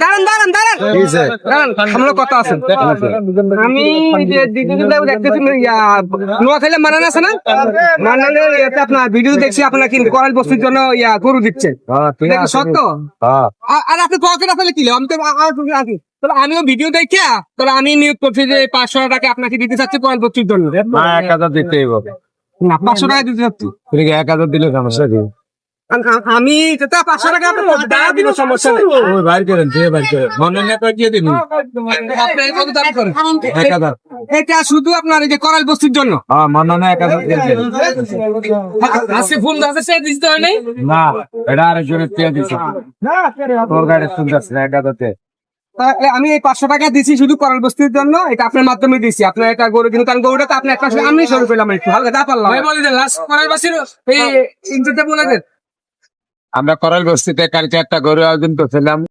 দাঁড়ান দাঁড়ান দাঁড়ান দাঁড়ান, আমরা কথা আছে। আমি যে দেখতেছি নোয়াখালী মানান আছে না, মানানের আপনার ভিডিও দেখছি আপনার কিন্তু করাল বস্তির জন্য গরু দিচ্ছেন, সত্য? আর আপনি পকেট আসলে কি আমি তো আছি, তাহলে আমিও ভিডিও দেখিয়া তাহলে আমি নিয়োগ করছি যে 500 টাকা আপনাকে দিতে চাচ্ছি করাল বস্তির জন্য। 1000 দিতেই হবে না, 500 টাকা দিতে চাচ্ছি। 1000 দিলে সমস্যা কি? আমি 500 টাকা আপনার দিব, সমস্যা নেই। ওই বাইর করেন মনে না করে দিয়ে দিন। আপনি কত দাম করেন? 1000। এটা শুধু আপনার এই যে করাল বস্তির জন্য। মনে না 1000 দিয়ে দিন। আজকে ফোন আছে সে দিতে হয় নাই। না, এটা আরেকজনের দিয়ে দিছে। তোর গাড়ি সুন্দর আছে 1000 তে। তাহলে আমি এই 500 টাকা দিছি শুধু করাল বস্তির জন্য, এটা আপনার মাধ্যমে দিছি। আপনার একটা গরু কিন্তু কারণ গরুটা তো আপনি একটা আমি শুরু করলাম একটু হালকা দা পারলাম। ভাই বলে দেন লাস্ট করাল বস্তির এই ইনজুরটা বলে দেন। আমরা করাল বস্তিতে কালকে একটা গরু আয়োজন করছিলাম।